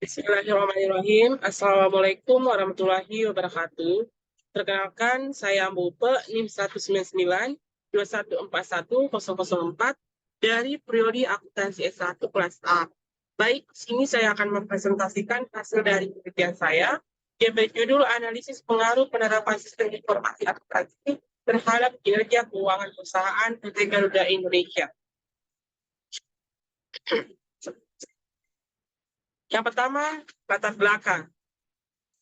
Bismillahirrahmanirrahim. Assalamualaikum warahmatullahi wabarakatuh. Perkenalkan, saya Mbupe, NIM 199-2141-004 dari Prodi Akuntansi S1 kelas A. Baik, sini saya akan mempresentasikan hasil dari penelitian saya yang berjudul Analisis Pengaruh Penerapan Sistem Informasi Akuntansi terhadap kinerja keuangan perusahaan PT Garuda Indonesia. Yang pertama, latar belakang.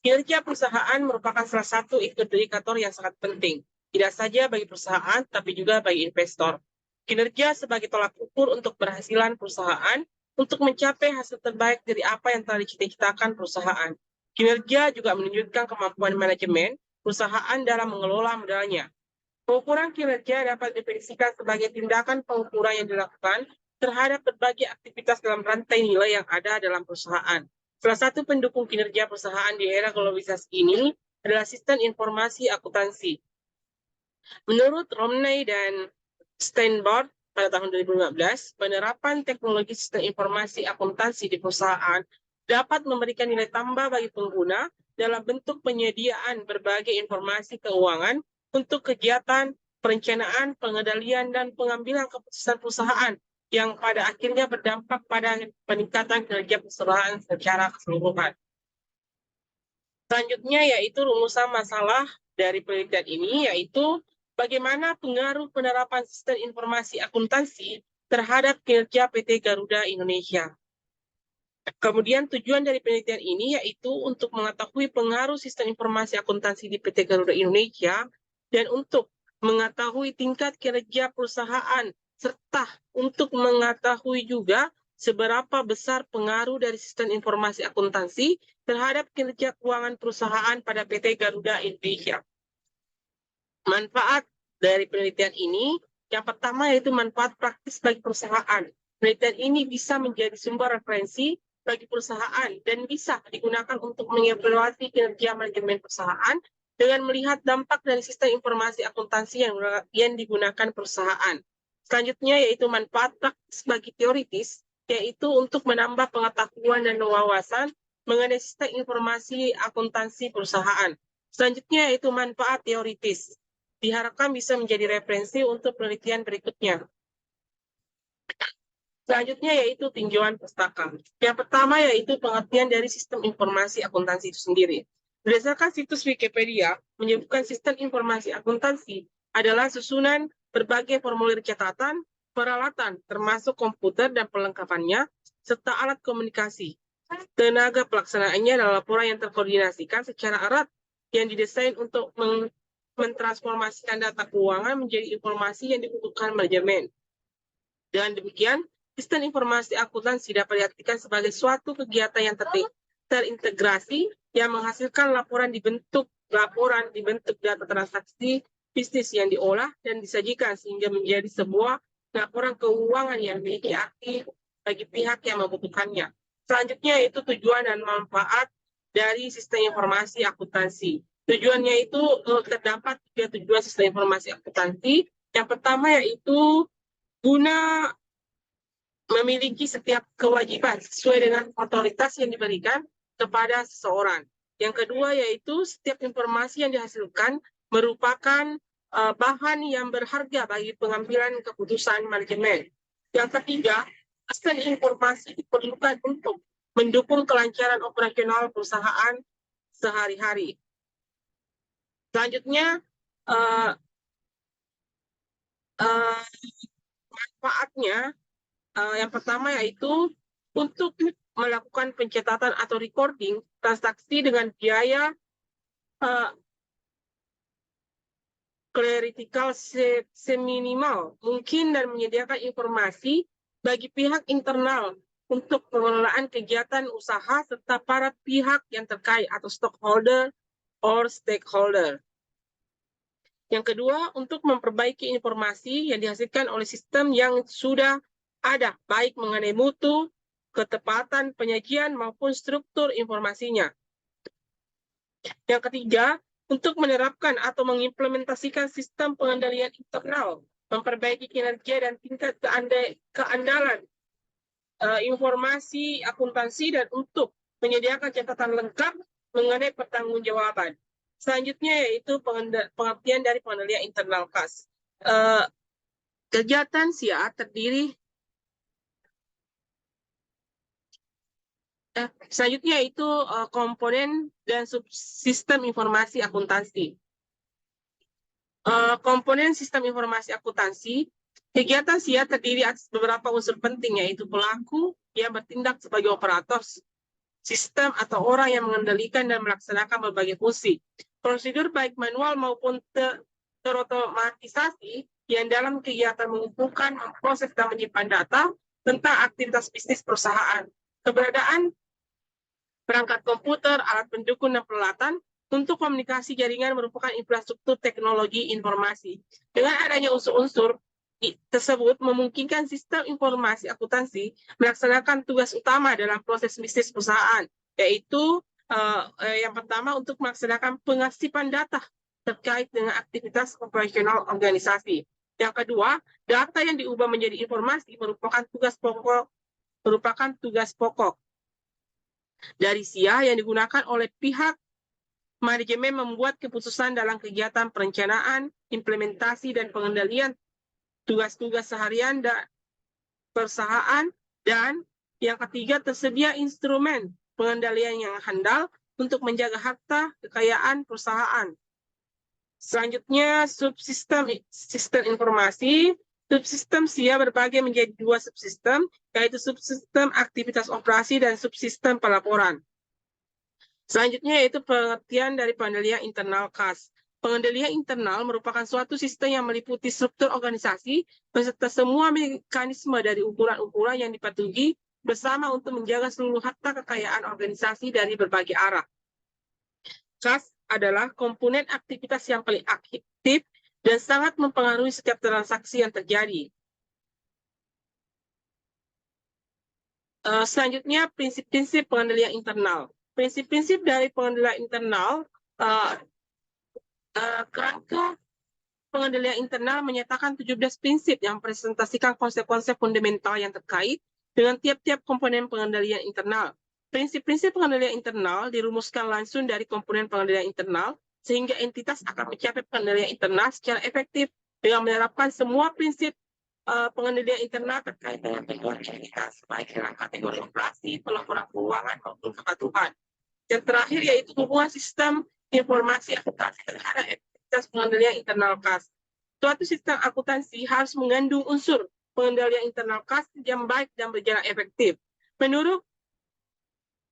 Kinerja perusahaan merupakan salah satu indikator yang sangat penting, tidak saja bagi perusahaan, tapi juga bagi investor. Kinerja sebagai tolak ukur untuk keberhasilan perusahaan untuk mencapai hasil terbaik dari apa yang telah dicita-citakan perusahaan. Kinerja juga menunjukkan kemampuan manajemen perusahaan dalam mengelola modalnya. Pengukuran kinerja dapat didefinisikan sebagai tindakan pengukuran yang dilakukan terhadap berbagai aktivitas dalam rantai nilai yang ada dalam perusahaan. Salah satu pendukung kinerja perusahaan di era globalisasi ini adalah sistem informasi akuntansi. Menurut Romney dan Steinbart pada tahun 2015, penerapan teknologi sistem informasi akuntansi di perusahaan dapat memberikan nilai tambah bagi pengguna dalam bentuk penyediaan berbagai informasi keuangan untuk kegiatan perencanaan, pengendalian, dan pengambilan keputusan perusahaan yang pada akhirnya berdampak pada peningkatan kinerja perusahaan secara keseluruhan. Selanjutnya yaitu rumusan masalah dari penelitian ini, yaitu bagaimana pengaruh penerapan sistem informasi akuntansi terhadap kinerja PT Garuda Indonesia. Kemudian tujuan dari penelitian ini yaitu untuk mengetahui pengaruh sistem informasi akuntansi di PT Garuda Indonesia dan untuk mengetahui tingkat kinerja perusahaan serta untuk mengetahui juga seberapa besar pengaruh dari sistem informasi akuntansi terhadap kinerja keuangan perusahaan pada PT Garuda Indonesia. Manfaat dari penelitian ini, yang pertama yaitu manfaat praktis bagi perusahaan. Penelitian ini bisa menjadi sumber referensi bagi perusahaan dan bisa digunakan untuk mengevaluasi kinerja manajemen perusahaan dengan melihat dampak dari sistem informasi akuntansi yang digunakan perusahaan. Selanjutnya yaitu manfaat praktis bagi teoritis, yaitu untuk menambah pengetahuan dan wawasan mengenai sistem informasi akuntansi perusahaan. Selanjutnya yaitu manfaat teoritis, diharapkan bisa menjadi referensi untuk penelitian berikutnya. Selanjutnya yaitu tinjauan pustaka. Yang pertama yaitu pengertian dari sistem informasi akuntansi itu sendiri. Berdasarkan situs Wikipedia, menyebutkan sistem informasi akuntansi adalah susunan berbagai formulir catatan, peralatan, termasuk komputer dan perlengkapannya, serta alat komunikasi. Tenaga pelaksanaannya adalah laporan yang terkoordinasikan secara erat yang didesain untuk mentransformasikan data keuangan menjadi informasi yang dibutuhkan manajemen. Dengan demikian, sistem informasi akuntansi dapat diartikan sebagai suatu kegiatan yang terintegrasi yang menghasilkan laporan dibentuk data transaksi bisnis yang diolah dan disajikan sehingga menjadi sebuah laporan keuangan yang memiliki arti bagi pihak yang membutuhkannya. Selanjutnya yaitu tujuan dan manfaat dari sistem informasi akuntansi. Tujuannya itu terdapat tiga tujuan sistem informasi akuntansi. Yang pertama yaitu guna memiliki setiap kewajiban sesuai dengan otoritas yang diberikan kepada seseorang. Yang kedua yaitu setiap informasi yang dihasilkan merupakan bahan yang berharga bagi pengambilan keputusan manajemen. Yang ketiga, sistem informasi diperlukan untuk mendukung kelancaran operasional perusahaan sehari-hari. Selanjutnya, manfaatnya yang pertama yaitu untuk melakukan pencatatan atau recording transaksi dengan biaya theoretical seminimal mungkin dan menyediakan informasi bagi pihak internal untuk pengelolaan kegiatan usaha serta para pihak yang terkait atau stockholder or stakeholder. Yang kedua, untuk memperbaiki informasi yang dihasilkan oleh sistem yang sudah ada, baik mengenai mutu, ketepatan penyajian, maupun struktur informasinya. Yang ketiga, untuk menerapkan atau mengimplementasikan sistem pengendalian internal, memperbaiki kinerja dan tingkat keandalan informasi akuntansi dan untuk menyediakan catatan lengkap mengenai pertanggungjawaban. Selanjutnya yaitu pengertian dari pengendalian internal kas. Kegiatan SIA terdiri selanjutnya yaitu komponen dan subsistem informasi akuntansi. Komponen sistem informasi akuntansi, kegiatan SIA terdiri atas beberapa unsur penting, yaitu pelaku yang bertindak sebagai operator sistem atau orang yang mengendalikan dan melaksanakan berbagai fungsi. Prosedur baik manual maupun terotomatisasi yang dalam kegiatan mengumpulkan, memproses, dan menyimpan data tentang aktivitas bisnis perusahaan. Keberadaan perangkat komputer, alat pendukung, dan peralatan untuk komunikasi jaringan merupakan infrastruktur teknologi informasi. Dengan adanya unsur-unsur tersebut memungkinkan sistem informasi akuntansi melaksanakan tugas utama dalam proses bisnis perusahaan, yaitu yang pertama untuk melaksanakan pengarsipan data terkait dengan aktivitas operasional organisasi. Yang kedua, data yang diubah menjadi informasi merupakan tugas pokok dari SIA yang digunakan oleh pihak manajemen membuat keputusan dalam kegiatan perencanaan, implementasi, dan pengendalian tugas-tugas seharian dan perusahaan. Dan yang ketiga, tersedia instrumen pengendalian yang handal untuk menjaga harta kekayaan perusahaan. Selanjutnya, sistem informasi. Subsistem SIA berbagi menjadi dua subsistem, yaitu subsistem aktivitas operasi dan subsistem pelaporan. Selanjutnya yaitu pengertian dari pengendalian internal kas. Pengendalian internal merupakan suatu sistem yang meliputi struktur organisasi beserta semua mekanisme dari ukuran-ukuran yang dipatuhi bersama untuk menjaga seluruh harta kekayaan organisasi dari berbagai arah. Kas adalah komponen aktivitas yang paling aktif dan sangat mempengaruhi setiap transaksi yang terjadi. Selanjutnya, prinsip-prinsip pengendalian internal. Prinsip-prinsip dari pengendalian internal, kerangka pengendalian internal menyatakan 17 prinsip yang presentasikan konsep-konsep fundamental yang terkait dengan tiap-tiap komponen pengendalian internal. Prinsip-prinsip pengendalian internal dirumuskan langsung dari komponen pengendalian internal, sehingga entitas akan mencapai pengendalian internal secara efektif dengan menerapkan semua prinsip pengendalian internal terkait dengan pengelolaan entitas, baik dalam kategori operasi, pelaporan keuangan, maupun kepatuhan. Yang terakhir yaitu hubungan sistem informasi akuntansi terhadap efektivitas pengendalian internal kas. Suatu sistem akuntansi harus mengandung unsur pengendalian internal kas yang baik dan berjalan efektif. Menurut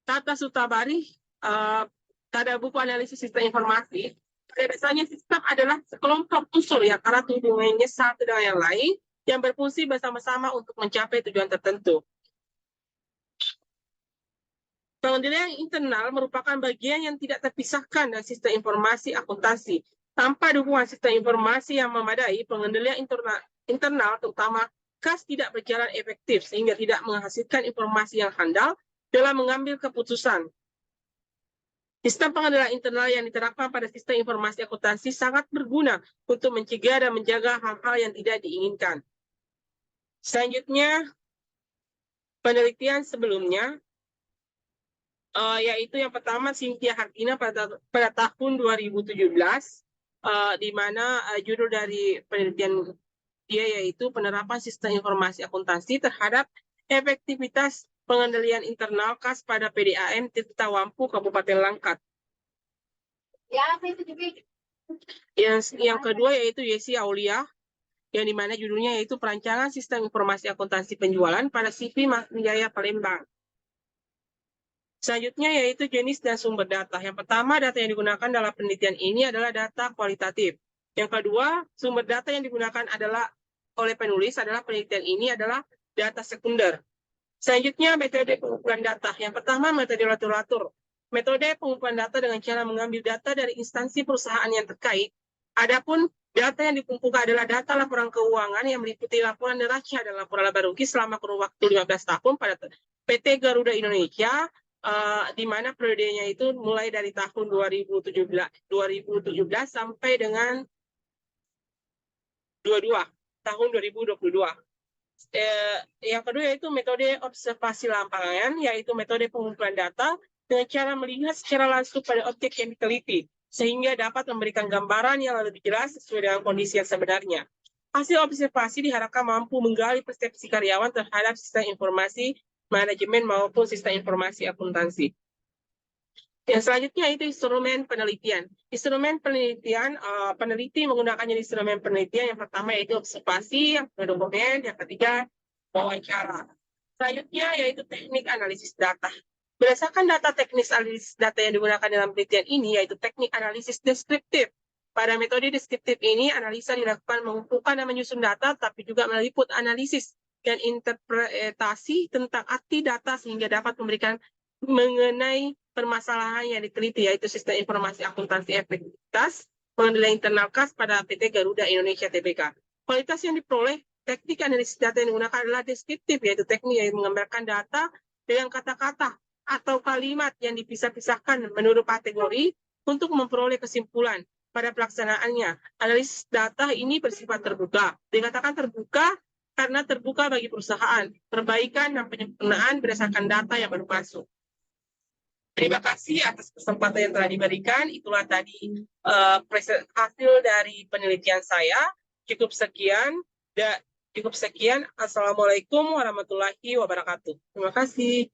Tata Sutabari, pada buku analisis sistem informasi, pada dasarnya sistem adalah sekelompok unsur yang erat hubungannya satu dengan yang lain yang berfungsi bersama-sama untuk mencapai tujuan tertentu. Pengendalian internal merupakan bagian yang tidak terpisahkan dari sistem informasi akuntansi. Tanpa dukungan sistem informasi yang memadai, pengendalian internal terutama kas tidak berjalan efektif sehingga tidak menghasilkan informasi yang handal dalam mengambil keputusan. Sistem pengendalian internal yang diterapkan pada sistem informasi akuntansi sangat berguna untuk mencegah dan menjaga hal-hal yang tidak diinginkan. Selanjutnya, penelitian sebelumnya, yaitu yang pertama Cynthia Hartina pada tahun 2017, di mana judul dari penelitian dia yaitu penerapan sistem informasi akuntansi terhadap efektivitas pengendalian internal kas pada PDAM Tirta Wampu Kabupaten Langkat. Yang kedua yaitu Yesi Aulia, yang dimana judulnya yaitu perancangan sistem informasi akuntansi penjualan pada CV Jaya Palembang. Selanjutnya yaitu jenis dan sumber data. Yang pertama, data yang digunakan dalam penelitian ini adalah data kualitatif. Yang kedua, sumber data yang digunakan adalah oleh penulis adalah penelitian ini adalah data sekunder. Selanjutnya, metode pengumpulan data. Yang pertama, metode latur-latur. Metode pengumpulan data dengan cara mengambil data dari instansi perusahaan yang terkait. Adapun data yang dikumpulkan adalah data laporan keuangan yang meliputi laporan neraca dan laporan laba rugi selama kurun waktu 15 tahun pada PT Garuda Indonesia, di mana periodenya itu mulai dari tahun 2017 sampai dengan tahun 2022. Yang kedua yaitu metode observasi lapangan, yaitu metode pengumpulan data dengan cara melihat secara langsung pada objek yang diteliti, sehingga dapat memberikan gambaran yang lebih jelas sesuai dengan kondisi yang sebenarnya. Hasil observasi diharapkan mampu menggali persepsi karyawan terhadap sistem informasi manajemen maupun sistem informasi akuntansi. Yang selanjutnya itu instrumen penelitian. Instrumen penelitian, peneliti menggunakan instrumen penelitian yang pertama yaitu observasi, yang kedua dokumen, yang ketiga wawancara. Selanjutnya yaitu teknik analisis data. Berdasarkan data teknis analisis data yang digunakan dalam penelitian ini yaitu teknik analisis deskriptif. Pada metode deskriptif ini, analisa dilakukan mengumpulkan dan menyusun data, tapi juga meliput analisis dan interpretasi tentang arti data sehingga dapat memberikan mengenai permasalahan yang diteliti, yaitu sistem informasi akuntansi efektivitas pengendalian internal kas pada PT Garuda Indonesia Tbk. Kualitas yang diperoleh teknik analisis data yang digunakan adalah deskriptif, yaitu teknik yang menggambarkan data dengan kata-kata atau kalimat yang dipisah-pisahkan menurut kategori untuk memperoleh kesimpulan. Pada pelaksanaannya, analisis data ini bersifat terbuka. Dikatakan terbuka karena terbuka bagi perusahaan, perbaikan dan penyempurnaan berdasarkan data yang baru masuk. Terima kasih atas kesempatan yang telah diberikan. Itulah tadi hasil dari penelitian saya. Cukup sekian. Assalamualaikum warahmatullahi wabarakatuh. Terima kasih.